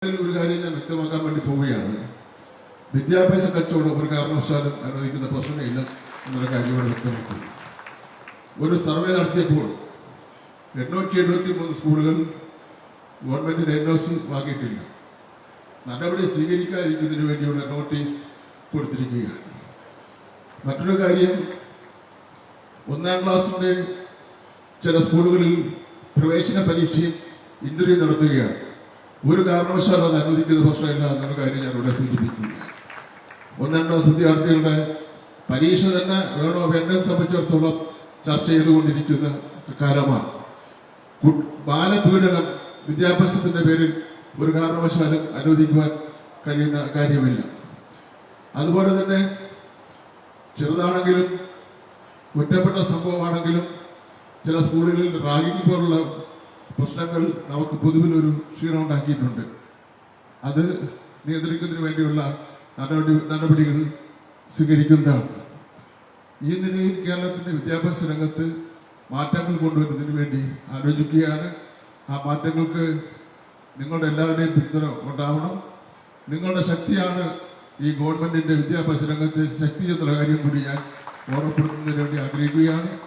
ഒരു കാര്യം ഞാൻ വ്യക്തമാക്കാൻ വേണ്ടി പോവുകയാണ്. വിദ്യാഭ്യാസ കച്ചവടം ഒരു കാരണവശാലും അനുവദിക്കുന്ന പ്രശ്നമില്ല എന്നൊരു കാര്യമാണ് വ്യക്തമാക്കുന്നത്. ഒരു സർവേ നടത്തിയപ്പോൾ 873 സ്കൂളുകൾ ഗവൺമെന്റിന് NOC വാങ്ങിയിട്ടില്ല. നടപടി സ്വീകരിക്കാതിരിക്കുന്നതിന് വേണ്ടിയുള്ള നോട്ടീസ് കൊടുത്തിരിക്കുകയാണ്. മറ്റൊരു കാര്യം, 1ാം ക്ലാസ്സിന്റെ ചില സ്കൂളുകളിൽ പ്രവേശന പരീക്ഷയും ഇന്റർവ്യൂ നടത്തുകയാണ്. ഒരു കാരണവശാലും അത് അനുവദിക്കുന്ന പ്രശ്നമില്ല എന്നുള്ള കാര്യം ഞാൻ ഇവിടെ സൂചിപ്പിക്കുകയാണ്. 1ാം ക്ലാസ് വിദ്യാർത്ഥികളുടെ പരീക്ഷ തന്നെ വേണോ വേണ്ടെന്ന് സംബന്ധിച്ചിടത്തോളം ചർച്ച ചെയ്തുകൊണ്ടിരിക്കുന്ന കാലമാണ്. ബാലപീഡനം വിദ്യാഭ്യാസത്തിന്റെ പേരിൽ ഒരു കാരണവശാലും അനുവദിക്കുവാൻ കഴിയുന്ന കാര്യമില്ല. അതുപോലെ തന്നെ ചെറുതാണെങ്കിലും കുറ്റപ്പെട്ട സംഭവമാണെങ്കിലും ചില സ്കൂളുകളിൽ റാഗിംഗ് പോലുള്ള പ്രശ്നങ്ങൾ നമുക്ക് പൊതുവിലൊരു ക്ഷീണം ഉണ്ടാക്കിയിട്ടുണ്ട്. അത് നിയന്ത്രിക്കുന്നതിന് വേണ്ടിയുള്ള നടപടികൾ സ്വീകരിക്കുന്നതാണ്. ഈ നിലയിൽ കേരളത്തിന്റെ വിദ്യാഭ്യാസ രംഗത്ത് മാറ്റങ്ങൾ കൊണ്ടുവരുന്നതിന് വേണ്ടി ആലോചിക്കുകയാണ്. ആ മാറ്റങ്ങൾക്ക് നിങ്ങളുടെ എല്ലാവരുടെയും പിന്തുണ ഉണ്ടാവണം. നിങ്ങളുടെ ശക്തിയാണ് ഈ ഗവൺമെന്റിന്റെ വിദ്യാഭ്യാസ രംഗത്തെ ശക്തി എന്നുള്ള കാര്യം കൂടി ഞാൻ ഓർമ്മപ്പെടുത്തുന്നതിന് വേണ്ടി ആഗ്രഹിക്കുകയാണ്.